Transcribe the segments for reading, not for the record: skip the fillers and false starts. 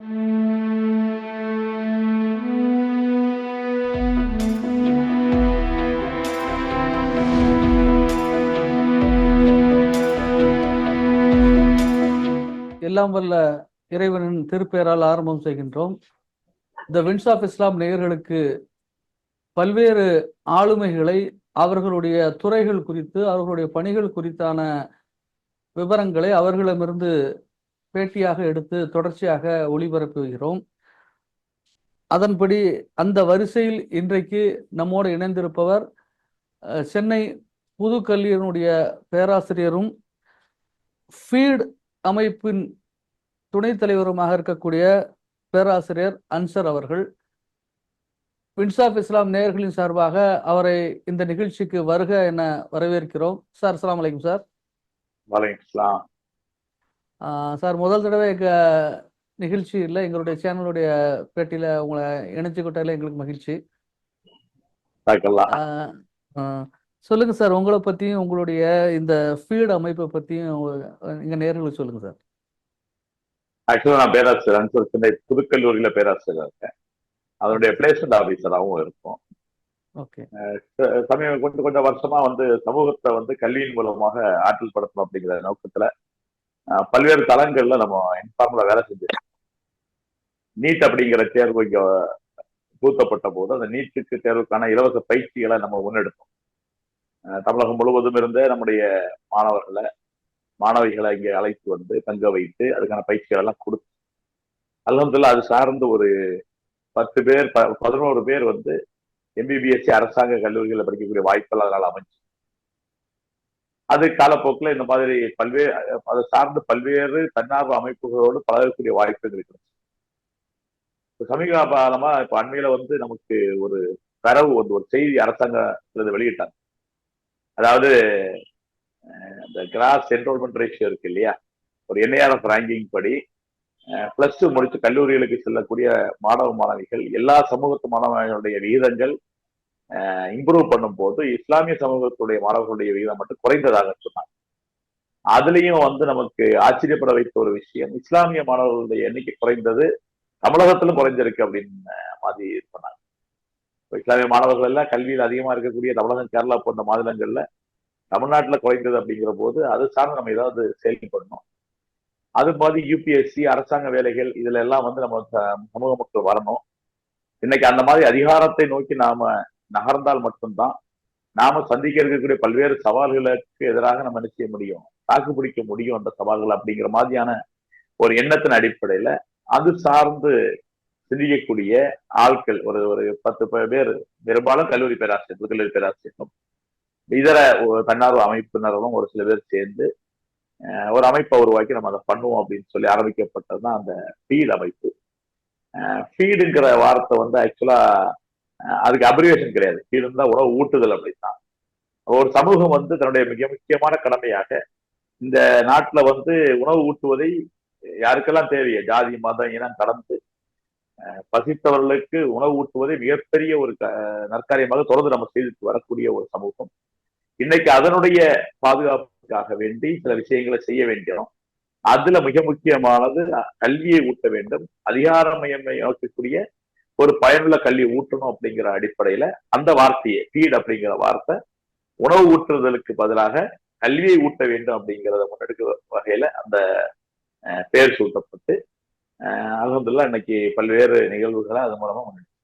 எல்லாம் வல்ல இறைவனின் திருப்பெயரால் ஆரம்பம் செய்கின்றோம். த வின்ஸ் ஆஃப் இஸ்லாம் நேயர்களுக்கு பல்வேறு ஆளுமைகளை அவர்களுடைய துறைகள் குறித்து, அவர்களுடைய பணிகள் குறித்தான விவரங்களை அவர்களிடமிருந்து பேட்டியாக எடுத்து தொடர்ச்சியாக ஒளிபரப்புகிறோம். அதன்படி அந்த வரிசையில் இன்றைக்கு நம்மோடு இணைந்திருப்பவர் சென்னை புதுக்கல்வியினுடைய பேராசிரியரும் ஃபீட் அமைப்பின் துணைத் தலைவருமாக இருக்கக்கூடிய பேராசிரியர் அன்சர் அவர்கள். வின்ஸ் ஆஃப் இஸ்லாம் நேயர்களின் சார்பாக அவரை இந்த நிகழ்ச்சிக்கு வருக என வரவேற்கிறோம். சார், அஸ்ஸலாமு அலைக்கும் சார். வலைக்கம். சார், முதல் தடவை நிகழ்ச்சி இல்லை, எங்களுடைய சேனலுடைய பேட்டியில உங்களை இணைச்சுக்கிட்டால எங்களுக்கு மகிழ்ச்சி. சொல்லுங்க சார், உங்களை பத்தியும் உங்களுடைய இந்த ஃபீட் அமைப்பை பத்தியும் எங்க நேயர்களுக்கு சொல்லுங்க சார். ஆக்சுவலா நான் பேராசிரியர் அன்சர், சென்னை புதுக்கல்லூரியில பேராசிரியர் இருக்கேன். அதனுடைய பிளேஸ்மெண்ட் ஆபீசராகவும் இருக்கும். கொஞ்சம் வருஷமா சமூகத்தை கல்வியின் மூலமாக ஆற்றல் படுத்தணும் அப்படிங்கிற நோக்கத்துல பல்வேறு தளங்கள்ல நம்ம இன்ஃபார்ம்ல வேலை செஞ்சோம். நீட் அப்படிங்கிற தேர்வு இங்க பூத்தப்பட்ட போது அந்த நீட்டுக்கு தேர்வுக்கான இலவச பயிற்சிகளை நம்ம முன்னெடுத்தோம். தமிழகம் முழுவதும் இருந்தே நம்முடைய மாணவிகளை இங்கே அழைத்து தங்க வைத்து அதுக்கான பயிற்சிகள் எல்லாம் கொடுத்து அல்ஹம்துலில்லாஹ் அது சார்ந்து ஒரு 10 பேர் 11 பேர் எம்பிபிஎஸ்சி அரசாங்க கல்லூரிகளில் படிக்கக்கூடிய வாய்ப்புகள் அதனால அமைஞ்சு. அது காலப்போக்கில் இந்த மாதிரி அதை சார்ந்து பல்வேறு தன்னார்வ அமைப்புகளோடு பழகக்கூடிய வாய்ப்புகள் இருக்கிறது. சமீப காலமா இப்ப அண்மையில நமக்கு ஒரு தரவு ஒரு செய்தி அரசாங்கத்திலிருந்து வெளியிட்டாங்க. அதாவது இந்த கிராஸ் என்ரோல்மெண்ட் ரேஷியோ இருக்கு இல்லையா, ஒரு என்ஐஆர்எஃப் ரேங்கிங் படி +2 முடிச்சு கல்லூரிகளுக்கு செல்லக்கூடிய மாணவ மாணவிகள் எல்லா சமூகத்து மாணவர்களுடைய விகிதங்கள் இம்ப்ரூவ் பண்ணும் போது இஸ்லாமிய சமூகத்துடைய மாணவர்களுடைய விகிதம் மட்டும் குறைந்ததாக சொன்னாங்க. அதுலயும் நமக்கு ஆச்சரியப்பட வைத்த ஒரு விஷயம், இஸ்லாமிய மாணவர்களுடைய எண்ணிக்கை குறைந்தது தமிழகத்திலும் குறைஞ்சிருக்கு அப்படின்னு மாதிரி சொன்னாங்க. இஸ்லாமிய மாணவர்கள் எல்லாம் கல்வியில் அதிகமா இருக்கக்கூடிய தமிழகம், கேரளா போன்ற மாநிலங்கள்ல தமிழ்நாட்டுல குறைந்தது அப்படிங்கிற போது அது சார்ந்து நம்ம ஏதாவது செயல்படணும். அது மாதிரி யூபிஎஸ்சி அரசாங்க வேலைகள் இதுல எல்லாம் நம்ம சமூக மக்கள் வரணும். இன்னைக்கு அந்த மாதிரி அதிகாரத்தை நோக்கி நாம நகர்ந்தால் மட்டும்தான் நாம சந்திக்க இருக்கக்கூடிய பல்வேறு சவால்களுக்கு எதிராக நம்ம என்ன செய்ய முடியும், தாக்கு பிடிக்க முடியும் அந்த சவால்கள் அப்படிங்கிற மாதிரியான ஒரு எண்ணத்தின் அடிப்படையில அது சார்ந்து சிந்திக்கக்கூடிய ஆட்கள் ஒரு 10 பேர், பெரும்பாலும் கல்லூரி பேராசிரியர்களும் இதர தன்னார்வ அமைப்பினரும் ஒரு சில பேர் சேர்ந்து ஒரு அமைப்பை உருவாக்கி நம்ம அதை பண்ணுவோம் அப்படின்னு சொல்லி ஆரம்பிக்கப்பட்டதுதான் அந்த ஃபீட் அமைப்பு. ஃபீடுங்கிற வார்த்தை ஆக்சுவலா அதுக்கு அப்ரிவேஷன் கிடையாது. ஃபீடு தான் உணவு ஊட்டுதல் அப்படின்னா. ஒரு சமூகம் தன்னுடைய மிக முக்கியமான கடமையாக இந்த நாட்டுல உணவு ஊட்டுவதை யாருக்கெல்லாம் தேவையோ ஜாதி மதம் இனம் கடந்து பசித்தவர்களுக்கு உணவு ஊட்டுவதை மிகப்பெரிய ஒரு நற்காரியமாக தொடர்ந்து நம்ம செய்துட்டு வரக்கூடிய ஒரு சமூகம். இன்னைக்கு அதனுடைய பாதுகாப்புக்காக வேண்டி சில விஷயங்களை செய்ய வேண்டியோம். அதுல மிக முக்கியமானது கல்வியை ஊட்ட வேண்டும், அதிகாரமயமை நோக்கக்கூடிய ஒரு பயனுள்ள கல்வி ஊட்டணும் அப்படிங்கிற அடிப்படையில அந்த வார்த்தையை ஃபீட் அப்படிங்கிற வார்த்தை உணவு ஊட்டுறதற்கு பதிலாக கல்வியை ஊட்ட வேண்டும் அப்படிங்கிறத முன்னெடுக்கிற வகையில அந்த பெயர் சூட்டப்பட்டு அல்ஹம்துலில்லாஹ் இன்னைக்கு பல்வேறு நிகழ்வுகளை அது மூலமா முன்னெடுக்கும்.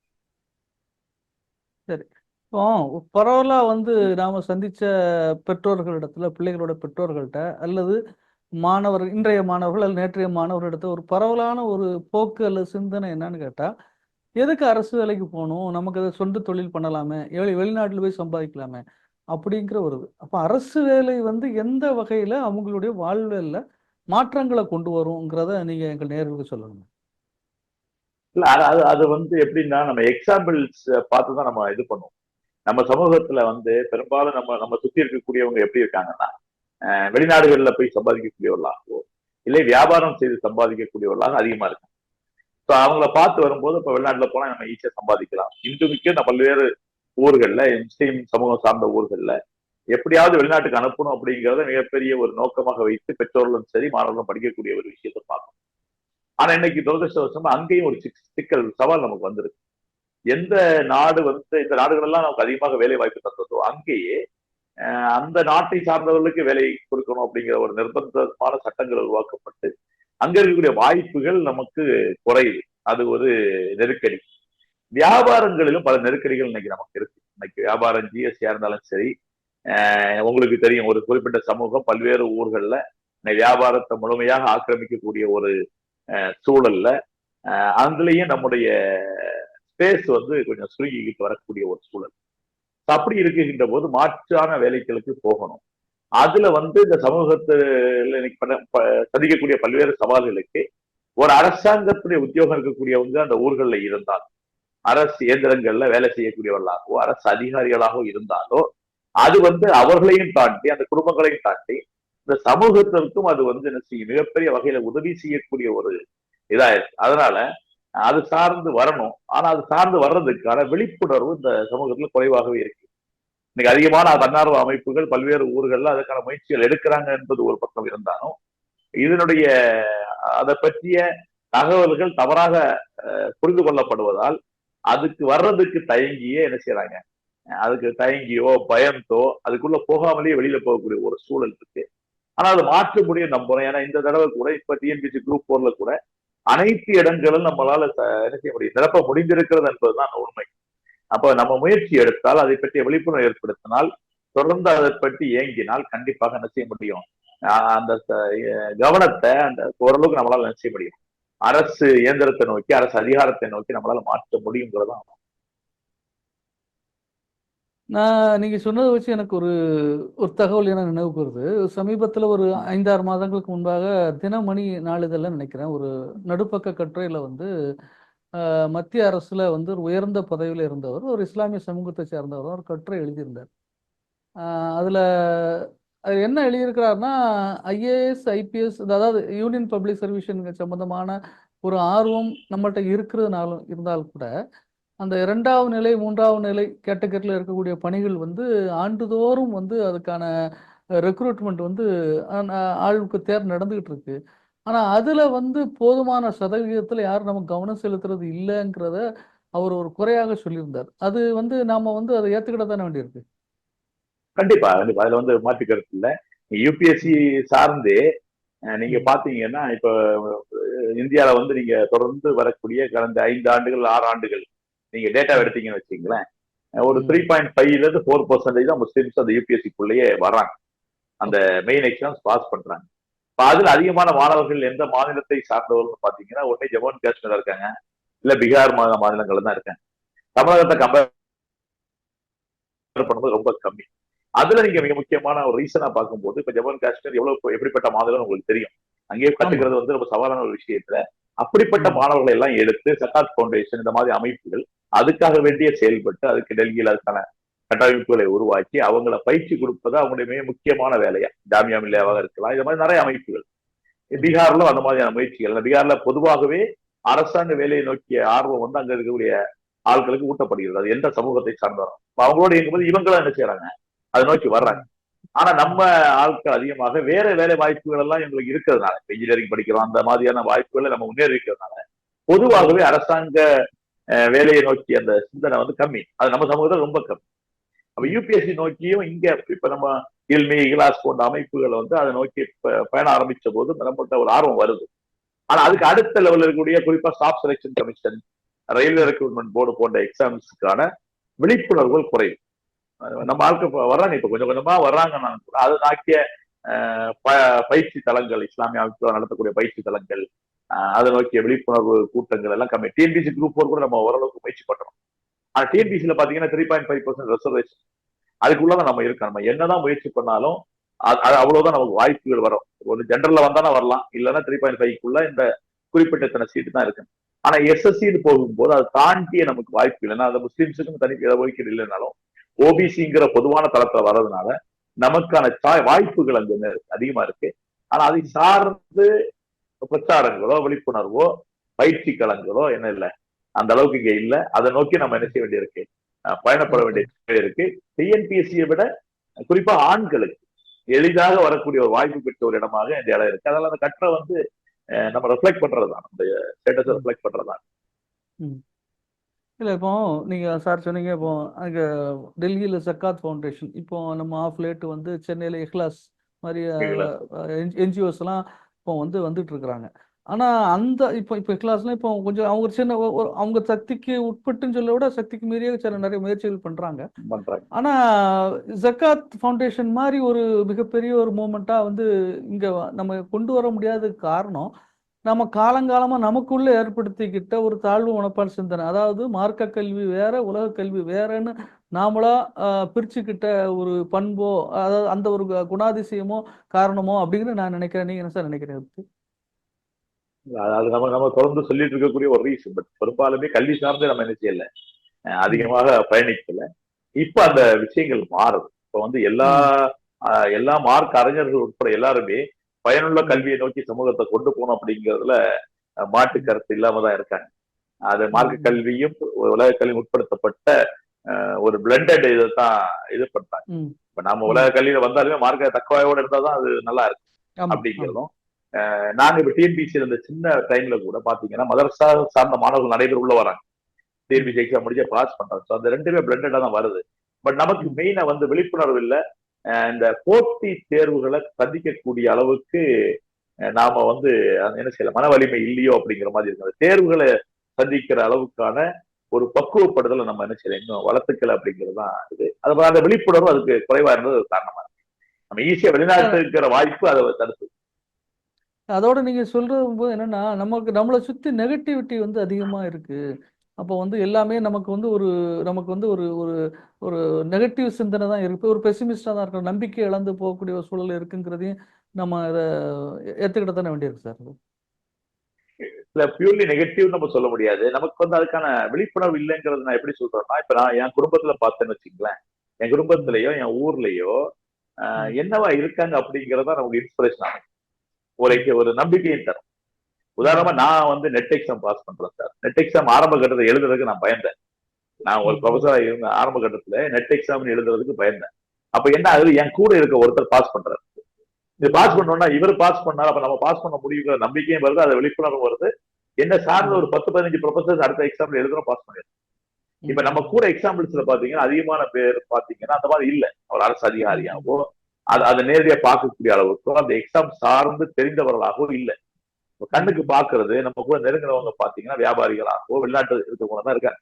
சரி, இப்போ பரவலா நாம சந்திச்ச பெற்றோர்களிடத்துல, பிள்ளைகளோட பெற்றோர்கள்ட்ட அல்லது இன்றைய மாணவர்கள் அல்லது நேற்றைய மாணவர்களிடத்த ஒரு பரவலான ஒரு போக்கு அல்லது சிந்தனை என்னன்னு கேட்டா, எதுக்கு அரசு வேலைக்கு போகணும், நமக்கு அதை சொந்த தொழில் பண்ணலாமே, வெளிநாட்டுல போய் சம்பாதிக்கலாமே அப்படிங்கிற ஒரு அப்ப அரசு வேலை எந்த வகையில அவங்களுடைய வாழ்வியல்ல மாற்றங்களை கொண்டு வருங்கிறத நீங்க எங்கள் நேயர்களுக்கு சொல்லணும். இல்ல அது எப்படின்னா நம்ம எக்ஸாம்பிள்ஸ் பார்த்துதான் நம்ம இது பண்ணுவோம். நம்ம சமூகத்துல பெரும்பாலும் நம்ம சுத்தி இருக்கக்கூடியவங்க எப்படி இருக்காங்கன்னா, வெளிநாடுகள்ல போய் சம்பாதிக்கக்கூடியவர்களாகவோ இல்லை வியாபாரம் செய்து சம்பாதிக்கக்கூடியவர்களாக அதிகமா இருக்காங்க. ஸோ அவங்கள பார்த்து வரும்போது இப்ப வெளிநாட்டுல போனா நம்ம ஈஸியா சம்பாதிக்கலாம். இன்றுமிக்க நம்ம பல்வேறு ஊர்கள்ல, முஸ்லீம் சமூகம் சார்ந்த ஊர்கள்ல எப்படியாவது வெளிநாட்டுக்கு அனுப்பணும் அப்படிங்கிறத மிகப்பெரிய ஒரு நோக்கமாக வைத்து பெற்றோர்களும் சரி மாணவர்களும் படிக்கக்கூடிய ஒரு விஷயத்தை பார்க்கணும். ஆனா இன்னைக்கு துரதிருஷ்டவசமா அங்கேயும் ஒரு சிக்கல் சவால் நமக்கு வந்திருக்கு. எந்த நாடு வந்து இந்த நாடுகள் எல்லாம் நமக்கு அதிகமாக வேலை வாய்ப்பு தந்ததோ அங்கேயே அந்த நாட்டை சார்ந்தவர்களுக்கு வேலை கொடுக்கணும் அப்படிங்கிற ஒரு நிர்பந்தமான சட்டங்கள் உருவாக்கப்பட்டு அங்க இருக்கக்கூடிய வாய்ப்புகள் நமக்கு குறையுது. அது ஒரு நெருக்கடி. வியாபாரங்களிலும் பல நெருக்கடிகள் இன்னைக்கு நமக்கு இருக்கு. இன்னைக்கு வியாபாரம் ஜிஎஸ்டியா இருந்தாலும் சரி, உங்களுக்கு தெரியும் ஒரு குறிப்பிட்ட சமூகம் பல்வேறு ஊர்கள்ல வியாபாரத்தை முழுமையாக ஆக்கிரமிக்கக்கூடிய ஒரு சூழல்ல அதுலயும் நம்முடைய ஸ்பேஸ் வந்து கொஞ்சம் சுருங்கிக்கிட்டு வரக்கூடிய ஒரு சூழல். அப்படி இருக்குகின்ற போது மாற்றான வேலைகளுக்கு போகணும். அதுல வந்து இந்த சமூகத்துல சந்திக்கக்கூடிய பல்வேறு சவால்களுக்கு ஒரு அரசாங்கத்துடைய உத்தியோகம் இருக்கக்கூடியவங்க அந்த ஊர்கள்ல இருந்தால், அரசு இயந்திரங்கள்ல வேலை செய்யக்கூடியவர்களாகவோ அரசு அதிகாரிகளாகவோ இருந்தாலோ அது வந்து அவர்களையும் தாண்டி அந்த குடும்பங்களையும் தாண்டி இந்த சமூகத்திற்கும் அது வந்து என்ன செய்யும், மிகப்பெரிய வகையில உதவி செய்யக்கூடிய ஒரு இதாயிருக்கு. அதனால அது சார்ந்து வரணும். ஆனா அது சார்ந்து வர்றதுக்கான விழிப்புணர்வு இந்த சமூகத்துல குறைவாகவே இருக்கு. இன்னைக்கு அதிகமான தன்னார்வ அமைப்புகள் பல்வேறு ஊர்கள்ல அதுக்கான முயற்சிகள் எடுக்கிறாங்க என்பது ஒரு பக்கம் இருந்தாலும் இதனுடைய அதை பற்றிய தகவல்கள் தவறாக புரிந்து கொள்ளப்படுவதால் அதுக்கு வர்றதுக்கு தயங்கியே என்ன செய்யறாங்க, அதுக்கு தயங்கியோ பயந்தோ அதுக்குள்ள போகாமலேயே வெளியில போகக்கூடிய ஒரு சூழல் இருக்கு. ஆனா அது மாற்ற முடியும் நம்புறோம். ஏன்னா இந்த தடவை கூட இப்ப டிஎன்பிசி குரூப் 4ல கூட அனைத்து இடங்களும் நம்மளால என்ன செய்ய முடியும், நிரப்ப முடிந்திருக்கிறது என்பதுதான் உண்மை. அப்ப நம்ம முயற்சி எடுத்தால் அதை பற்றிய விழிப்புணர்வு ஏற்படுத்தினால் தொடர்ந்து அதை பற்றி இயங்கினால் கண்டிப்பாக என்ன செய்ய முடியும், அந்த கவனத்தை அந்த ஓரளவுக்கு நம்மளால என்ன செய்ய முடியும், அரசு இயந்திரத்தை நோக்கி அரசு அதிகாரத்தை நோக்கி நம்மளால மாற்ற முடியுங்கிறதான். நீங்க சொன்னதை வச்சு எனக்கு ஒரு ஒரு தகவல் என்ன நினைவுக்கு வருது. சமீபத்தில் ஒரு 5-6 மாதங்களுக்கு முன்பாக தினமணி நாளிதழ்ல நினைக்கிறேன் ஒரு நடுப்பக்க கட்டுரையில வந்து மத்திய அரசுல வந்து ஒரு உயர்ந்த பதவியில் இருந்தவர், ஒரு இஸ்லாமிய சமூகத்தை சேர்ந்தவர் ஒரு கட்டுரை எழுதியிருந்தார். அதுல என்ன எழுதியிருக்கிறாருன்னா, ஐஏஎஸ் ஐபிஎஸ் அதாவது யூனியன் பப்ளிக் சர்வீஸ் சம்பந்தமான ஒரு ஆர்வம் நம்மள்கிட்ட இருக்கிறதுனாலும் இருந்தாலும் கூட அந்த 2வது நிலை 3வது நிலை கேட்டகரியில் இருக்கக்கூடிய பணிகள் வந்து ஆண்டுதோறும் வந்து அதுக்கான ரெக்ரூட்மெண்ட் வந்து ஆளுக்கு தேர்வு நடந்துகிட்டு இருக்கு. ஆனா அதுல வந்து போதுமான சதவீதத்துல யாரும் நம்ம கவனம் செலுத்துறது இல்லைங்கிறத அவர் ஒரு குறையாக சொல்லியிருந்தார். அது வந்து நாம வந்து அதை ஏத்துக்கிட தானே வேண்டியிருக்கு. கண்டிப்பா கண்டிப்பா அதுல வந்து மாற்று கருத்து இல்லை. யூபிஎஸ்சி சார்ந்து நீங்க பாத்தீங்கன்னா இப்ப இந்தியாவில வந்து நீங்க தொடர்ந்து வரக்கூடிய கடந்த 5 ஆண்டுகள் 6 ஆண்டுகள் நீங்க டேட்டா எடுத்தீங்கன்னு வச்சுங்களேன், ஒரு 3.5 4% தான் முஸ்லிம்ஸ் அந்த யூபிஎஸ்சிக்குள்ளேயே வர்றாங்க, அந்த மெயின் எக்ஸாம்ஸ் பாஸ் பண்றாங்க. அதுல அதிகமான மாணவர்கள் எந்த மாநிலத்தை சார்ந்தவர்கள் பாத்தீங்கன்னா ஒன்னே ஜம்மு அண்ட் காஷ்மீர் இருக்காங்க, இல்ல பீகார் மாநிலங்கள்ல தான் இருக்காங்க. தமிழகத்தை கம்பேர் பண்ணும்போது ரொம்ப கம்மி. அதுல நீங்க மிக முக்கியமான ஒரு ரீசனா பார்க்கும்போது இப்ப ஜம்மு அண்ட் காஷ்மீர் எவ்வளவு எப்படிப்பட்ட மாநிலம் உங்களுக்கு தெரியும். அங்கேயே கத்துக்கிறது வந்து ரொம்ப சவாலான ஒரு விஷயத்துல அப்படிப்பட்ட மாணவர்களை எல்லாம் எடுத்து சகாத் பவுண்டேஷன் இந்த மாதிரி அமைப்புகள் அதுக்காக வேண்டிய செயல்பட்டு அதுக்கு டெல்லியில் அதுக்கான கட்டமைப்புகளை உருவாக்கி அவங்கள பயிற்சி கொடுப்பது அவங்களுடைய மிக முக்கியமான வேலையா. ஜாமியா மில்லியாவாக இருக்கலாம், இது மாதிரி நிறைய அமைப்புகள். பீகார்ல அந்த மாதிரியான முயற்சிகள். பீகார்ல பொதுவாகவே அரசாங்க வேலையை நோக்கிய ஆர்வம் வந்து அங்க இருக்கக்கூடிய ஆட்களுக்கு ஊட்டப்படுகிறது. அது எந்த சமூகத்தை சார்ந்தவரும் அவங்களோட இருக்கும்போது இவங்களும் என்ன செய்யறாங்க, அதை நோக்கி வர்றாங்க. ஆனா நம்ம ஆட்கள் அதிகமாக வேற வேலை வாய்ப்புகள் எல்லாம் எங்களுக்கு இருக்கிறதுனால இன்ஜினியரிங் படிக்கிறோம், அந்த மாதிரியான வாய்ப்புகளை நம்ம முன்னேறி இருக்கிறதுனால பொதுவாகவே அரசாங்க வேலையை நோக்கி அந்த சிந்தனை வந்து கம்மி. அது நம்ம சமூகத்தில் ரொம்ப கம்மி. அப்ப யூபிஎஸ்சி நோக்கியும் இங்க இப்ப நம்ம இல்மி கிளாஸ் போன்ற அமைப்புகளை வந்து அதை நோக்கி பயணம் ஆரம்பிச்ச போது நம்மகிட்ட ஒரு ஆர்வம் வருது. ஆனா அதுக்கு அடுத்த லெவலில் இருக்கக்கூடிய குறிப்பா staff selection commission, railway recruitment board போன்ற எக்ஸாம்ஸுக்கான விழிப்புணர்வுகள் குறையும். நம்ம ஆட்கள் வர்றாங்க, இப்ப கொஞ்சம் கொஞ்சமா வர்றாங்கன்னா கூட அது நாக்கிய பயிற்சி தளங்கள், இஸ்லாமிய அமைப்புகள் நடத்தக்கூடிய பயிற்சி தளங்கள், அதை நோக்கிய விழிப்புணர்வு கூட்டங்கள் எல்லாம் கம்மி. டிஎன்பிசி குரூப் 4 கூட நம்ம ஓரளவுக்கு முயற்சி பண்றோம். ஆனா டிஎன்பிசியில பாத்தீங்கன்னா 3.5% ரிசர்வேஷன் அதுக்குள்ளதான் நம்ம இருக்கோம். நம்ம என்னதான் முயற்சி பண்ணாலும் அது அவ்வளவுதான் நமக்கு வாய்ப்புகள் வரும். ஒரு ஜென்ரல்ல வந்தானே வரலாம், இல்லைன்னா 3.5க்குள்ள இந்த குறிப்பிட்ட சீட்டு தான் இருக்கு. ஆனா எஸ்எஸ்சின்னு போகும்போது அதை தாண்டிய நமக்கு வாய்ப்பு இல்லைன்னா அந்த முஸ்லிம்ஸுக்கும் தனி இடஒதுக்கீடு இல்லைனாலும் ஓபிசிங்கிற பொதுவான தளத்துல வர்றதுனால நமக்கான வாய்ப்புகள் அங்க அதிகமா இருக்கு. ஆனா அதை சார்ந்து பிரச்சாரங்களோ விழிப்புணர்வோ பயிற்சி களங்களோ என்ன இல்லை, அந்த அளவுக்கு இங்க இல்லை. அதை நோக்கி நம்ம என்ன செய்ய வேண்டியிருக்கு, பயணப்பட வேண்டிய இருக்கு. டிஎன்பிஎஸ்சியை விட குறிப்பா ஆண்களுக்கு எளிதாக வரக்கூடிய ஒரு வாய்ப்பு பெற்ற ஒரு இடமாக இந்த இடம் இருக்கு. அதனால அந்த கட்டுரை வந்து நம்ம ரெஃப்ளெக்ட் பண்றதுதான், நம்முடைய ஸ்டேட்டஸ் ரெஃப்ளெக்ட் பண்றதுதான். ம். இல்லை இப்போ நீங்கள் சார் சொன்னீங்க, இப்போ அங்கே டெல்லியில் சக்காத் ஃபவுண்டேஷன், இப்போ நம்ம ஆஃப் லேட் வந்து சென்னையில் இஹ்லாஸ் மாதிரி என்ஜிஓஸ்லாம் இப்போ வந்துட்டு இருக்கிறாங்க. ஆனால் அந்த இப்போ இஹ்லாஸ்லாம் இப்போ கொஞ்சம் அவங்க சின்ன அவங்க சக்திக்கு உட்பட்டுன்னு சொல்ல விட சக்திக்கு மீறிய சில நிறைய முயற்சிகள் பண்ணுறாங்க. ஆனால் ஜக்காத் ஃபவுண்டேஷன் மாதிரி ஒரு மிகப்பெரிய ஒரு மூமெண்ட்டாக வந்து இங்கே நம்ம கொண்டு வர முடியாத காரணம், நம்ம காலங்காலமா நமக்குள்ள ஏற்படுத்திக்கிட்ட ஒரு தாழ்வு மனப்பால் சிந்தனை. அதாவது மார்க்க கல்வி வேற, உலக கல்வி வேறன்னு நாமளா பிரிச்சுக்கிட்ட ஒரு பண்போ, அதாவது அந்த ஒரு குணாதிசயமோ காரணமோ அப்படிங்கிற நான் நினைக்கிறேன். நீங்க என்ன சார் நினைக்கிறீங்க? அது நம்ம தொடர்ந்து சொல்லிட்டு இருக்கக்கூடிய ஒரு ரீசன். பட் பெரும்பாலுமே கல்வி சார்ந்து நம்ம என்ன செய்யல, அதிகமாக பயணிக்கல. இப்ப அந்த விஷயங்கள் மாறுது. இப்ப வந்து எல்லா மார்க் அறிஞர்கள் உட்பட எல்லாருமே பயனுள்ள கல்வியை நோக்கி சமூகத்தை கொண்டு போகணும் அப்படிங்கிறதுல மாட்டு கருத்து இல்லாம தான் இருக்காங்க. அது மார்க்க கல்வியும் உலக கல்வி உட்படுத்தப்பட்ட ஒரு பிளண்டட் இதைத்தான் இது பண்றாங்க. இப்ப நம்ம உலக கல்வியில வந்தாலுமே மார்க்க தக்கவாயோட இருந்தாதான் அது நல்லா இருக்கு அப்படிங்கிறதும். நாங்க இப்ப டிஎன்பிசி இருந்த சின்ன டைம்ல கூட பாத்தீங்கன்னா மதரசா சார்ந்த மாணவர்கள் நிறைய பேர் உள்ள வராங்க. டிஎன்பிசி எக்ஸாம் முடிஞ்ச பாஸ் பண்றாங்க. அந்த ரெண்டுமே பிளண்டடா தான் வருது. பட் நமக்கு மெயினா வந்து விழிப்புணர்வு இல்லை. இந்த போட்டி தேர்வுகளை சந்திக்கக்கூடிய அளவுக்கு நாம வந்து என்ன செய்யல, மன வலிமை இல்லையோ அப்படிங்கிற மாதிரி இருக்கு. அந்த தேர்வுகளை சந்திக்கிற அளவுக்கான ஒரு பக்குவப்படுதலை நம்ம என்ன செய்யல, இன்னும் வளர்த்துக்கல அப்படிங்கிறது தான் இது. அது அந்த விழிப்புணர்வு அதுக்கு குறைவா இருந்தது காரணமா இருக்கு. நம்ம ஈஸியா வெளிநாட்டு இருக்கிற வாய்ப்பு அதை தடுத்து. அதோட நீங்க சொல்றது போது என்னன்னா, நம்மளை சுத்தி நெகட்டிவிட்டி வந்து அதிகமா இருக்கு. அப்போ வந்து எல்லாமே நமக்கு வந்து ஒரு ஒரு ஒரு நெகட்டிவ் சிந்தனை தான் இருக்கு. ஒரு பெசிமிஸ்டா தான் இருக்கும். நம்பிக்கை இழந்து போகக்கூடிய ஒரு சூழல் இருக்குங்கிறதையும் நம்ம இதை ஏத்துக்கிட்ட தானே வேண்டியிருக்கு சார். இல்ல பியூர்லி நெகட்டிவ் நம்ம சொல்ல முடியாது. நமக்கு வந்து அதுக்கான விழிப்புணர்வு இல்லைங்கிறது நான் எப்படி சொல்றேன்னா, இப்ப நான் என் குடும்பத்துல பார்த்தேன்னு வச்சுங்களேன், என் குடும்பத்திலயோ என் ஊர்லயோ என்னவா இருக்காங்க அப்படிங்கறத நமக்கு இன்ஸ்பிரேஷன் ஆகும். ஒரு நம்பிக்கையும் தரும். உதாரணமா நான் வந்து நெட் எக்ஸாம் பாஸ் பண்றேன் சார். நெட் எக்ஸாம் ஆரம்ப கட்டத்தை எழுதுறதுக்கு நான் பயந்தேன். நான் ஒரு ப்ரொஃபஸரா இருந்த ஆரம்ப கட்டத்துல நெட் எக்ஸாம் எழுதுறதுக்கு பயந்தேன். அப்ப என்ன ஆகுது, என் கூட இருக்க ஒருத்தர் பாஸ் பண்றாரு. இது பாஸ் பண்ணோம்னா இவர் பாஸ் பண்ணாரு, அப்ப நம்ம பாஸ் பண்ண முடியுங்கிற நம்பிக்கையும் வருது, அது விழிப்புணர்வு வருது. என்ன சார்ந்த ஒரு 10-15 ப்ரொஃபசர்ஸ் அடுத்த எக்ஸாம்ல எழுதுறோம், பாஸ் பண்ணிடுறோம். இப்ப நம்ம கூட எக்ஸாம்பிள்ஸ்ல பாத்தீங்கன்னா அதிகமான பேர் பாத்தீங்கன்னா அந்த மாதிரி இல்ல. ஒரு அரசு அதிகாரியாவோ அதை நேரடியா பார்க்கக்கூடிய அளவுக்கோ அந்த எக்ஸாம் சார்ந்து தெரிந்தவர்களாகவும் இல்லை. கண்ணுக்கு பாக்குறது நம்ம கூட நெருங்கினவங்க பாத்தீங்கன்னா வியாபாரிகளாகவோ வெளிநாட்டு இருக்கவங்க தான் இருக்காங்க.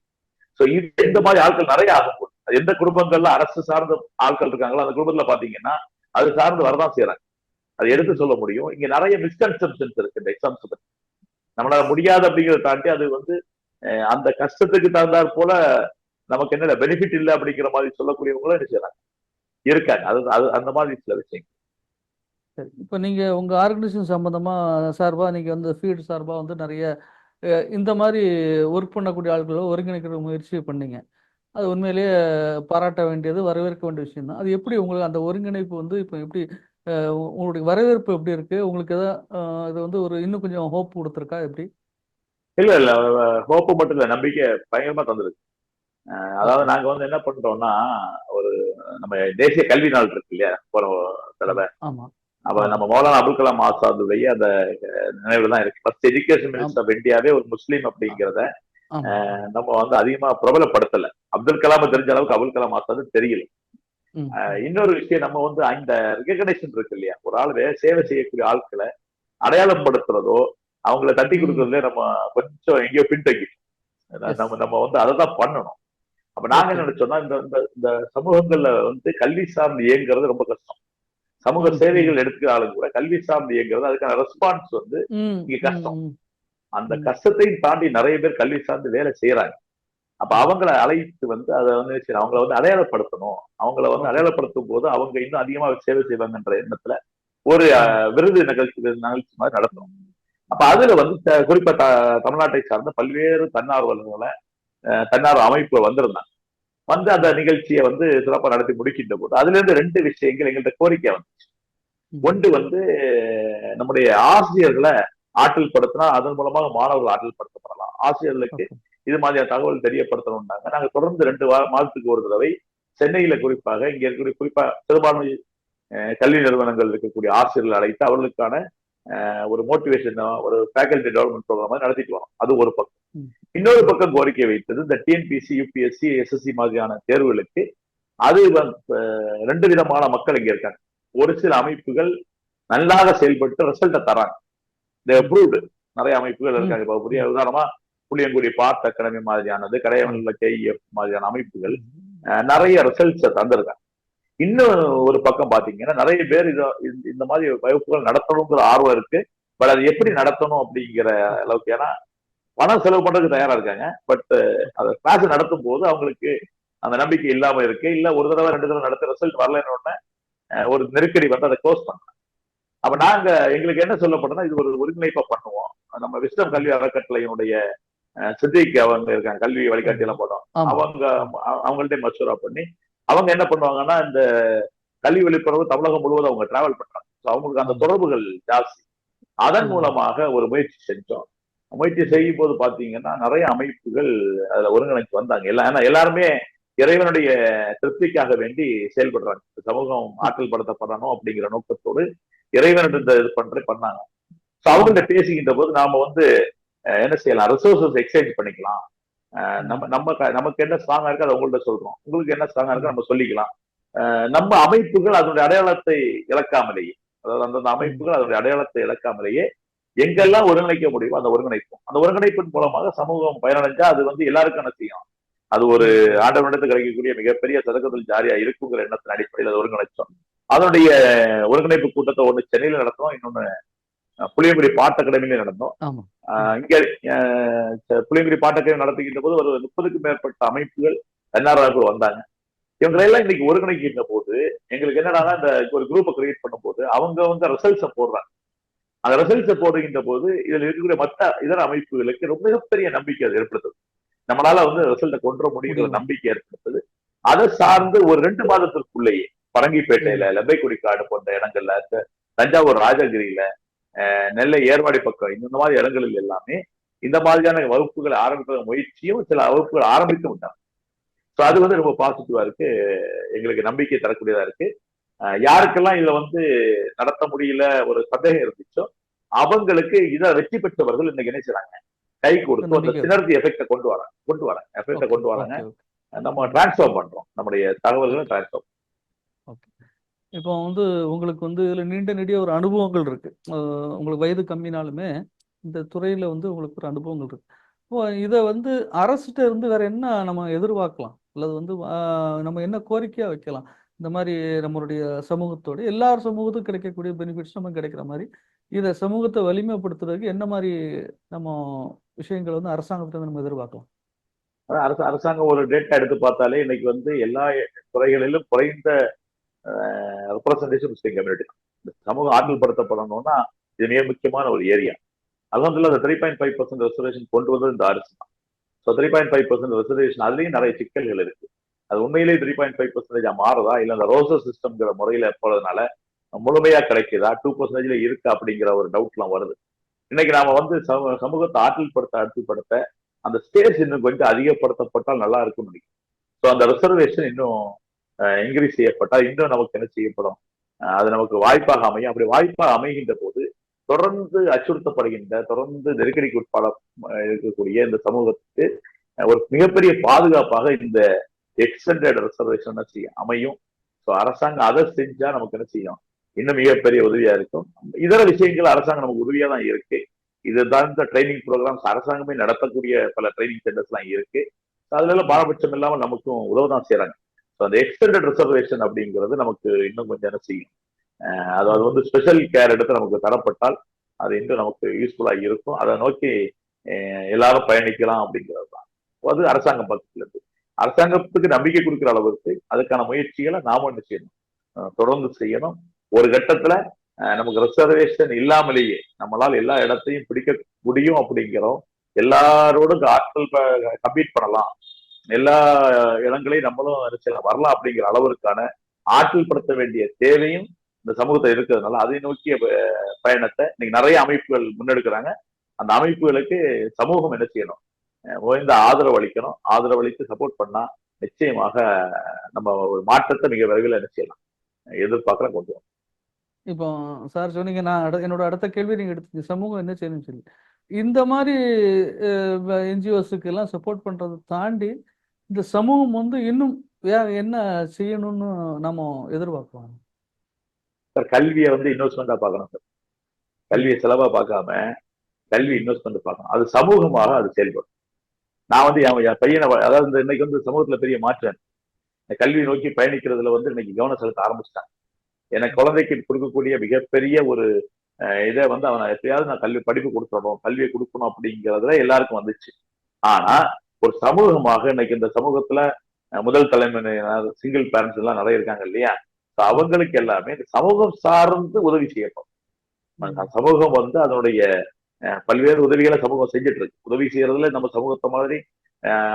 சோ இது இந்த மாதிரி ஆட்கள் நிறைய ஆகும். எந்த குடும்பங்கள்ல அரசு சார்ந்த ஆட்கள் இருக்காங்களோ அந்த குடும்பத்துல பாத்தீங்கன்னா அது சார்ந்து வரதான் செய்யறாங்க. அதை எடுத்து சொல்ல முடியும். இங்க நிறைய மிஸ்கன்செப்ஷன்ஸ் இருக்கு இந்த எக்ஸாம்ஸ் பத்தி. நம்மளால முடியாது அப்படிங்கிறத தாண்டி அது வந்து அந்த கஷ்டத்துக்கு தகுந்தாற் போல நமக்கு என்ன பெனிஃபிட் இல்லை அப்படிங்கிற மாதிரி சொல்லக்கூடியவங்களும் என்ன செய்யறாங்க, இருக்காங்க. அது அந்த மாதிரி சில விஷயங்கள். இப்போ நீங்க உங்க ஆர்கனைசேஷன் சம்பந்தமா சார்பா நீங்க வந்து ஃபீல்டு சார்பா வந்து நிறைய இந்த மாதிரி ஒர்க் பண்ணக்கூடிய ஆட்களை ஒருங்கிணைக்கிற முயற்சி பண்ணீங்க. அது உண்மையிலேயே பாராட்ட வேண்டியது, வரவேற்க வேண்டிய விஷயம் தான். அது எப்படி உங்களுக்கு அந்த ஒருங்கிணைப்பு வந்து இப்போ எப்படி உங்களுடைய வரவேற்பு எப்படி இருக்கு? உங்களுக்கு ஏதாவது இது வந்து ஒரு இன்னும் கொஞ்சம் ஹோப் கொடுத்துருக்கா எப்படி? இல்ல ஹோப்பு மட்டும் இல்ல, நம்பிக்கை பயங்கரமா தந்துருக்கு. அதாவது நாங்க வந்து என்ன பண்றோம்னா, ஒரு நம்ம தேசிய கல்வி நாள் இருக்கு இல்லையா, போற தடவை. அப்ப நம்ம மௌலானா அபுல் கலாம் ஆசாதுடைய அந்த நினைவுல தான் இருக்கு. ஃபர்ஸ்ட் எஜுகேஷன் மினிஸ்டர் ஆஃப் இந்தியாவே ஒரு முஸ்லீம் அப்படிங்கிறத நம்ம வந்து அதிகமா பிரபலப்படுத்தல. அப்துல் கலாம் தெரிஞ்ச அளவுக்கு அபுல் கலாம் ஆசாது தெரியல. இன்னொரு விஷயம், நம்ம வந்து அந்த ரெகக்னைசேஷன் இருக்கு இல்லையா, ஒரு ஆள் சேவை செய்யக்கூடிய ஆட்களை அடையாளப்படுத்துறதோ அவங்கள தட்டி கொடுக்கறதுல நம்ம கொஞ்சம் எங்கேயோ பின்தங்கிட்டோம். நம்ம வந்து அதை தான் பண்ணணும். அப்ப நாங்க என்ன நினைச்சோம்னா, இந்த சமூகங்கள்ல வந்து கல்வி சார்ந்து இயங்குறது ரொம்ப கஷ்டம். சமூக சேவைகள் எடுக்கிற ஆளுங்க கூட கல்வி சார்ந்து இயங்குறது, அதுக்கான ரெஸ்பான்ஸ் வந்து இங்க கஷ்டம். அந்த கஷ்டத்தையும் தாண்டி நிறைய பேர் கல்வி சார்ந்து வேலை செய்யறாங்க. அப்ப அவங்களை அழைத்து வந்து அதை வந்து அவங்களை வந்து அடையாளப்படுத்தணும். அவங்களை வந்து அடையாளப்படுத்தும் போது அவங்க இன்னும் அதிகமா சேவை செய்வாங்கன்ற எண்ணத்துல ஒரு விருது நிகழ்ச்சி மாதிரி நடத்தணும். அப்ப அதுல வந்து குறிப்பா தமிழ்நாட்டை சார்ந்த பல்வேறு தன்னார்வ அமைப்பு வந்திருந்தாங்க. வந்து அந்த நிகழ்ச்சியை வந்து சிறப்பாக நடத்தி முடிக்கின்ற போது அதுல இருந்து 2 விஷயங்கள் எங்கள்கிட்ட கோரிக்கை வந்துச்சு. ஒன்று வந்து நம்முடைய ஆசிரியர்களை ஆற்றல் படுத்தினா அதன் மூலமாக மாணவர்கள் ஆற்றல் படுத்தப்படலாம். ஆசிரியர்களுக்கு இது மாதிரியான தகவல் தெரியப்படுத்தணும்னாங்க. நாங்க தொடர்ந்து 2 மாதத்துக்கு ஒரு தடவை சென்னையில குறிப்பாக இங்க இருக்கக்கூடிய குறிப்பா சிறுபான்மை கல்வி நிறுவனங்கள் இருக்கக்கூடிய ஆசிரியர்கள் அழைத்து அவர்களுக்கான ஒரு மோட்டிவேஷன், ஒரு ஃபேக்கல்டி டெவலப்மெண்ட் ப்ரோக்ராம் மாதிரி நடத்திட்டு வரோம். அது ஒரு பக்கம். ம். இன்னொரு பக்கம் கோரிக்கை வைத்தது இந்த டிஎன்பிசி, யூபிஎஸ்சி, எஸ்எஸ்சி மாதிரியான தேர்வுகளுக்கு அது ரெண்டு விதமான மக்கள் இங்க இருக்காங்க. ஒரு சில அமைப்புகள் நல்லாக செயல்பட்டு ரிசல்ட்டை தராங்க. நிறைய அமைப்புகள் இருக்காங்க. இப்ப புதிய உதாரணமா புளியங்குடி பார்ட் அகாடமி மாதிரியானது, கடையவன்ல கேஇஎஃப் மாதிரியான அமைப்புகள் நிறைய ரிசல்ட்ஸை தந்திருக்காங்க. இன்னும் ஒரு பக்கம் பாத்தீங்கன்னா நிறைய பேர் இந்த மாதிரி வகுப்புகள் நடத்தணுங்கிற ஆர்வம் இருக்கு. பட் அது எப்படி நடத்தணும் அப்படிங்கிற அளவுக்கு, ஏன்னா பணம் செலவு பண்றதுக்கு தயாரா இருக்காங்க. பட் அந்த கிளாஸ் நடத்தும் போது அவங்களுக்கு அந்த நம்பிக்கை இல்லாம இருக்கு. இல்ல ஒரு தடவை 2 தடவை நடத்த ரிசல்ட் வரலன்னு உடனே ஒரு நெருக்கடி வந்து அதை க்ளோஸ் பண்ணலாம். அப்ப நாங்க எங்களுக்கு என்ன சொல்லப்படுதுன்னா, இது ஒரு ஒருங்கிணைப்பா பண்ணுவோம். நம்ம விஸ்டம் கல்வி அறக்கட்டளையினுடைய சித்திக்கு அவங்க இருக்காங்க, கல்வி வழிகாட்டி எல்லாம் போட்டோம். அவங்கள்ட்ட மசூரா பண்ணி அவங்க என்ன பண்ணுவாங்கன்னா, இந்த கல்வி விழிப்புணர்வு தமிழகம் முழுவதும் அவங்க டிராவல் பண்றாங்க. அவங்களுக்கு அந்த தொடர்புகள் ஜாஸ்தி. அதன் மூலமாக ஒரு முயற்சி செஞ்சோம். முயற்சி செய்யும் போது பாத்தீங்கன்னா நிறைய அமைப்புகள் அதுல ஒருங்கிணைச்சு வந்தாங்க. ஏன்னா எல்லாருமே இறைவனுடைய திருப்திக்காக வேண்டி செயல்படுறாங்க. சமூகம் ஆற்றல் படுத்தப்படணும் அப்படிங்கிற நோக்கத்தோடு இறைவன் இது பண்ணாங்க. அவங்கள்ட்ட பேசிக்கின்ற போது நாம வந்து என்ன செய்யலாம், ரிசோர்சஸ் எக்ஸ்சேஞ்ச் பண்ணிக்கலாம். நமக்கு என்ன ஸ்ட்ராங்கா இருக்கு அதை உங்கள்ட்ட சொல்றோம், உங்களுக்கு என்ன ஸ்ட்ராங்கா இருக்கு நம்ம சொல்லிக்கலாம். நம்ம அமைப்புகள் அதனுடைய அடையாளத்தை இழக்காமலேயே, அதாவது அந்தந்த அமைப்புகள் அதனுடைய அடையாளத்தை இழக்காமலேயே எங்கெல்லாம் ஒருங்கிணைக்க முடியுமோ அந்த ஒருங்கிணைப்போம். அந்த ஒருங்கிணைப்பின் மூலமாக சமூகம் பயனடைஞ்சா அது வந்து எல்லாருக்கும் என்ன செய்யும், அது ஒரு ஆண்டவனிடத்து கிடைக்கக்கூடிய மிகப்பெரிய சதகத்தில் ஜாரியா இருக்குங்கிற எண்ணத்தின் அடிப்படையில் அதை ஒருங்கிணைச்சோம். அதனுடைய ஒருங்கிணைப்பு கூட்டத்தை ஒண்ணு சென்னையில நடத்தோம், இன்னொன்னு புளியங்குடி பாட்டு அகாடமியில நடந்தோம். இங்க புளியங்குடி பாட்டு அகாடமி நடத்திக்கிட்ட போது ஒரு 30க்கும் மேற்பட்ட அமைப்புகள் தன்னார்வலர்கள் வந்தாங்க. இவங்களெல்லாம் இன்னைக்கு ஒருங்கிணைக்கின்ற போது எங்களுக்கு என்னன்னா, இந்த ஒரு குரூப்பை கிரியேட் பண்ணும் போது அவங்க ரிசல்ட்ஸை போடுறாங்க. அந்த ரிசல்ட்ஸை போடுகின்ற போது இதுல இருக்கக்கூடிய மற்ற இதர அமைப்புகளுக்கு ரொம்ப மிகப்பெரிய நம்பிக்கை அது ஏற்படுத்துது. நம்மளால வந்து ரிசல்ட்டை கொண்டு முடியுங்கிற நம்பிக்கை ஏற்படுத்துது. அதை சார்ந்து ஒரு 2 மாதத்திற்குள்ளேயே பரங்கிப்பேட்டையில, லெப்பைக்குடிக்காடு போன்ற இடங்கள்ல, தஞ்சாவூர் ராஜகிரியில, நெல்லை ஏர்வாடி பக்கம், இந்த மாதிரி இடங்களில் எல்லாமே இந்த மாதிரியான வகுப்புகளை ஆரம்பிக்கிற முயற்சியும் சில வகுப்புகள் ஆரம்பித்து விட்டாங்க. ஸோ அது வந்து ரொம்ப பாசிட்டிவா இருக்கு, எங்களுக்கு நம்பிக்கை தரக்கூடியதா இருக்கு. யாருக்கெல்லாம் இதுல வந்து நடத்த முடியல ஒரு சந்தேகம் இருந்துச்சோ அவங்களுக்கு இதை வெற்றி பெற்றவர்கள் இன்னைக்கு என்ன செய்றாங்க, கை கொடுத்து அந்த சினர்ஜி எஃபெக்டை கொண்டு வராங்க. நம்ம டிரான்ஸ்ஃபர் பண்றோம், நம்முடைய தகவல்களை டிரான்ஸ்ஃபர். இப்போ வந்து உங்களுக்கு வந்து இதுல நீண்ட நெடிய ஒரு அனுபவங்கள் இருக்கு. உங்களுக்கு வயது கம்மினாலுமே இந்த துறையில வந்து உங்களுக்கு ஒரு அனுபவங்கள் இருக்கு. இப்போ இதை வந்து அரசுகிட்ட இருந்து வேற என்ன நம்ம எதிர்பார்க்கலாம், அல்லது வந்து நம்ம என்ன கோரிக்கையா வைக்கலாம்? இந்த மாதிரி நம்மளுடைய சமூகத்தோடு எல்லார் சமூகத்துக்கும் கிடைக்கக்கூடிய பெனிஃபிட்ஸ் நமக்கு கிடைக்கிற மாதிரி இதை சமூகத்தை வலிமைப்படுத்துறதுக்கு என்ன மாதிரி நம்ம விஷயங்கள் வந்து அரசாங்கத்திலிருந்து நம்ம எதிர்பார்க்கலாம்? அரசாங்கம் ஒரு டேட்டா எடுத்து பார்த்தாலே இன்னைக்கு வந்து எல்லா துறைகளிலும் குறைந்த ரெப்ரசன்டேஷன் முஸ்லீம் கம்யூனிட்டி. சமூகம் ஆற்றல் படுத்தப்படணும்னா இது மிக முக்கியமான ஒரு ஏரியா. அல்ஹம்துலில்லாஹ் அந்த 3.5% ரிசர்வேஷன் கொண்டு வந்தது இந்த அரசு தான். ஸோ 3.5% ரிசர்வேஷன் அதுலேயும் நிறைய சிக்கல்கள் இருக்கு. அது உண்மையிலேயே 3.5% மாறுதா, இல்லை அந்த ரோசர் சிஸ்டம்ங்கிற முறையில போறதுனால முழுமையா கிடைக்குதா, 2% இருக்கா அப்படிங்கிற ஒரு டவுட்லாம் வருது. இன்னைக்கு நாம வந்து சமூகத்தை ஆற்றல்படுத்த அந்த ஸ்பேஸ் இன்னும் கொஞ்சம் அதிகப்படுத்தப்பட்டால் நல்லா இருக்கும்னு நினைக்கிறேன். ஸோ அந்த ரிசர்வேஷன் இன்னும் இன்க்ரீஸ் செய்யப்பட்டால் இன்னும் நமக்கு என்ன செய்யப்படும், அது நமக்கு வாய்ப்பாக அமையும். அப்படி வாய்ப்பாக அமைகின்ற போது தொடர்ந்து அச்சுறுத்தப்படுகின்ற, தொடர்ந்து நெருக்கடிக்கு உட்பட இருக்கக்கூடிய இந்த சமூகத்துக்கு ஒரு மிகப்பெரிய பாதுகாப்பாக இந்த எக்ஸ்டெண்டட் ரிசர்வேஷன் அமையும். ஸோ அரசாங்கம் அதை செஞ்சா நமக்கு என்ன செய்யும், இன்னும் மிகப்பெரிய உதவியா இருக்கும். இதர விஷயங்கள் அரசாங்கம் நமக்கு உதவியா தான் இருக்கு. இதுதான் இந்த ட்ரைனிங் ப்ரோக்ராம்ஸ் அரசாங்கமே நடத்தக்கூடிய பல ட்ரைனிங் சென்டர்ஸ் எல்லாம் இருக்கு. அதுல எல்லாம் பாரபட்சம் இல்லாமல் நமக்கும் உதவதான் செய்யறாங்க. ஸோ அந்த எக்ஸ்டெண்டட் ரிசர்வேஷன் அப்படிங்கிறது நமக்கு இன்னும் கொஞ்சம் என்ன செய்யும், அதாவது வந்து ஸ்பெஷல் கேர் எடுத்து நமக்கு தரப்பட்டால் அது இன்னும் நமக்கு யூஸ்ஃபுல்லா இருக்கும். அதை நோக்கி எல்லாரும் பயணிக்கலாம் அப்படிங்கிறது தான். அது அரசாங்கம் பக்கத்துல இருக்கு. அரசாங்கத்துக்கு நம்பிக்கை கொடுக்குற அளவுக்கு அதுக்கான முயற்சிகளை நாம என்ன செய்யணும், தொடர்ந்து செய்யணும். ஒரு கட்டத்துல நமக்கு ரிசர்வேஷன் இல்லாமலேயே நம்மளால் எல்லா இடத்தையும் பிடிக்க முடியும் அப்படிங்கிறோம். எல்லாரோடும் ஆற்றல் கம்பீட் பண்ணலாம், எல்லா இடங்களையும் நம்மளும் வரலாம் அப்படிங்கிற அளவிற்கான ஆற்றல் படுத்த வேண்டிய தேவையும் இந்த சமூகத்தை இருக்கிறதுனால அதை நோக்கிய பயணத்தை இன்னைக்கு நிறைய அமைப்புகள் முன்னெடுக்கிறாங்க. அந்த அமைப்புகளுக்கு சமூகம் என்ன செய்யணும், ஓய்ந்த ஆதரவு அளிக்கணும். ஆதரவு அளித்து சப்போர்ட் பண்ணா நிச்சயமாக நம்ம ஒரு மாற்றத்தை மிக விரைவில் என்ன செய்யலாம், எதிர்பார்க்கலாம், கொண்டு வரும். இப்போ சார் சொன்னீங்க, நான் என்னோட அடுத்த கேள்வி நீங்க எடுத்தீங்க, சமூகம் என்ன செய்யணும்னு சொல்லி. இந்த மாதிரி என்ஜிஓஸுக்கு எல்லாம் சப்போர்ட் பண்றதை தாண்டி இந்த சமூகம் வந்து இன்னும் வேற என்ன செய்யணும்னு நம்ம எதிர்பார்க்கலாம்? சார் கல்வியை வந்து இன்வெஸ்ட்மெண்டா பார்க்கணும் சார். கல்வியை செலவா பார்க்காம கல்வி இன்வெஸ்ட்மெண்ட் பார்க்கணும். அது சமூகமாக அது செயல்படும். நான் வந்து என் பையனை அதாவது இன்னைக்கு வந்து சமூகத்துல பெரிய மாற்றம் கல்வி நோக்கி பயணிக்கிறதுல வந்து இன்னைக்கு கவனம் செலுத்த ஆரம்பிச்சிட்டாங்க. எனக்கு குழந்தைக்கு கொடுக்கக்கூடிய மிகப்பெரிய ஒரு இதை வந்து அவனை எப்படியாவது நான் கல்வி படிப்பு கொடுத்துடணும், கல்வியை கொடுக்கணும் அப்படிங்கிறதுல எல்லாருக்கும் வந்துச்சு. ஆனா ஒரு சமூகமாக இன்னைக்கு இந்த சமூகத்துல முதல் தலைமுறையினர் சிங்கிள் பேரண்ட்ஸ் எல்லாம் நிறைய இருக்காங்க இல்லையா, அவங்களுக்கு எல்லாமே இந்த சமூகம் சார்ந்து உதவி செய்யப்படும். சமூகம் வந்து அதனுடைய பல்வேறு உதவிகளை சமூகம் செஞ்சுட்டு இருக்கு. உதவி செய்யறதுல நம்ம சமூகத்தை மாதிரி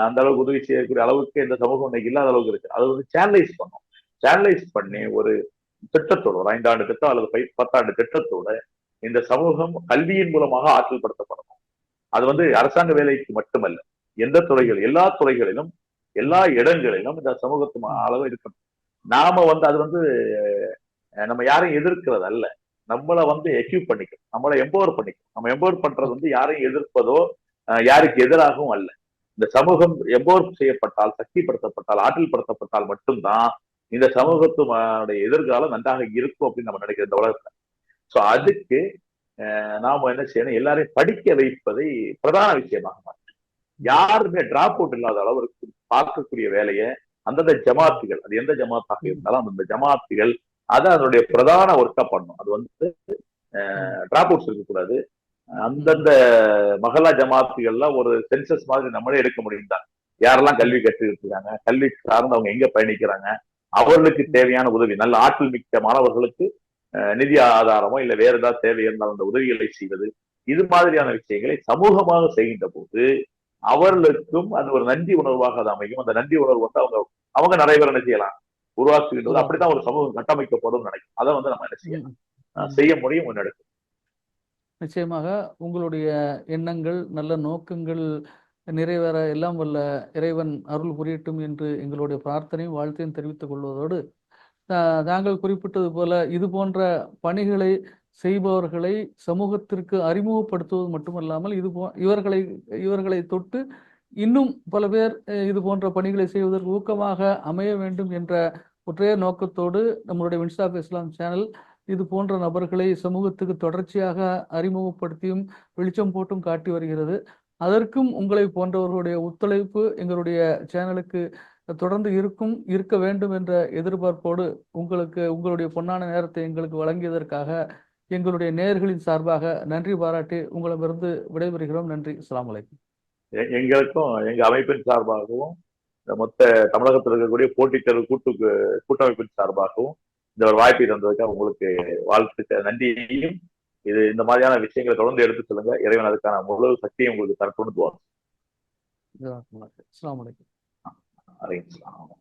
அந்த அளவுக்கு உதவி செய்யக்கூடிய அளவுக்கு இந்த சமூகம் இன்னைக்கு இல்லாத அளவுக்கு இருக்கு. அதை வந்து சேனலைஸ் பண்ணும். சேனலைஸ் பண்ணி ஒரு திட்டத்தோட, ஒரு 5 ஆண்டு திட்டம் அல்லது 10 ஆண்டு திட்டத்தோட இந்த சமூகம் கல்வியின் மூலமாக ஆற்றல் படுத்தப்படணும். அது வந்து அரசாங்க வேலைக்கு மட்டுமல்ல, எந்த துறைகள், எல்லா துறைகளிலும் எல்லா இடங்களிலும் இந்த சமூகத்து அளவு இருக்கணும். நாம வந்து அது வந்து நம்ம யாரையும் எதிர்க்கிறது அல்ல, நம்மளை வந்து எக்யூப் பண்ணிக்கணும், நம்மளை எம்பவர் பண்ணிக்கணும். நம்ம எம்பவர் பண்றது வந்து யாரையும் எதிர்ப்பதோ யாருக்கு எதிராகவும் அல்ல. இந்த சமூகம் எம்பவர் செய்யப்பட்டால், சக்திப்படுத்தப்பட்டால், ஆற்றல் படுத்தப்பட்டால் மட்டும்தான் இந்த சமூகத்துடைய எதிர்காலம் நன்றாக இருக்கும் அப்படின்னு நம்ம நினைக்கிற இந்த உலகத்துல. சோ அதுக்கு நாம என்ன செய்யணும், எல்லாரையும் படிக்க வைப்பதை பிரதான விஷயமாக மாற்றணும். யாருமே டிராப் அவுட் இல்லாத அளவுக்கு பார்க்கக்கூடிய வேலையை அந்தந்த ஜமாத்துகள், அது எந்த ஜமாத்தாக இருந்தாலும் அந்தந்த ஜமாத்துகள் அதை அதனுடைய பிரதான ஒர்க்கா பண்ணும். அது வந்து டிராப் அவுட்ஸ் இருக்கக்கூடாது. அந்தந்த மகளா ஜமாத்துகள்ல ஒரு சென்சஸ் மாதிரி நம்மளே எடுக்க முடியும் தான். யாரெல்லாம் கல்வி கற்றுக்கிட்டு இருக்காங்க, கல்வி சார்ந்து அவங்க எங்க பயணிக்கிறாங்க, அவர்களுக்கு தேவையான உதவி, நல்ல ஆற்றல் மிக்க மாணவர்களுக்கு நிதி ஆதாரமோ இல்ல வேற ஏதாவது தேவை இருந்தால் அந்த உதவிகளை செய்வது, இது மாதிரியான விஷயங்களை சமூகமாக செய்கின்ற போது அவர்களுக்கும் அது ஒரு நன்றி உணர்வாக அது அமையும். அந்த நன்றி உணர்வு வந்து அவங்க நிறைய பேர் என்ன செய்யலாம், உருவாக்குகின்றது. அப்படித்தான் ஒரு சமூகம் கட்டமைக்கப்படும் நினைக்கும். அதை வந்து நம்ம என்ன செய்யலாம், செய்ய முடியும், முன்னெடுக்கும். நிச்சயமாக உங்களுடைய எண்ணங்கள், நல்ல நோக்கங்கள் நிறைவேற எல்லாம் வல்ல இறைவன் அருள் புரியட்டும் என்று எங்களுடைய பிரார்த்தனையும் வாழ்த்தையும் தெரிவித்துக் கொள்வதோடு, தாங்கள் குறிப்பிட்டது போல இது போன்ற பணிகளை செய்பவர்களை சமூகத்திற்கு அறிமுகப்படுத்துவது மட்டுமல்லாமல் இவர்களை தொட்டு இன்னும் பல பேர் இது போன்ற பணிகளை செய்வதற்கு ஊக்கமாக அமைய வேண்டும் என்ற ஒற்றைய நோக்கத்தோடு நம்மளுடைய வின்ஸ் ஆஃப் இஸ்லாம் சேனல் இது போன்ற நபர்களை சமூகத்துக்கு தொடர்ச்சியாக அறிமுகப்படுத்தியும் வெளிச்சம் போட்டும் காட்டி வருகிறது. அதற்கும் உங்களை போன்றவர்களுடைய ஒத்துழைப்பு எங்களுடைய சேனலுக்கு தொடர்ந்து இருக்க வேண்டும் என்ற எதிர்பார்ப்போடு உங்களுடைய பொன்னான நேரத்தை எங்களுக்கு வழங்கியதற்காக எங்களுடைய நேயர்களின் சார்பாக நன்றி பாராட்டி உங்களிடமிருந்து விடைபெறுகிறோம். நன்றி. அஸ்ஸலாமு அலைக்கும். எங்களுக்கும் எங்க அமைப்பின் சார்பாகவும் மொத்த தமிழகத்தில் இருக்கக்கூடிய போட்டித் தேர்வு கூட்டமைப்பின் சார்பாகவும் இந்த ஒரு வாய்ப்பை தந்ததுக்காக உங்களுக்கு வாழ்த்து, நன்றியையும், இது இந்த மாதிரியான விஷயங்களை தொடர்ந்து எடுத்து சொல்லுங்க. இறைவன் அதுக்கான முழு சக்தியை உங்களுக்கு தரட்டும்னு துவா. அஸ்ஸலாமு அலைக்கும். அலைக்கும்.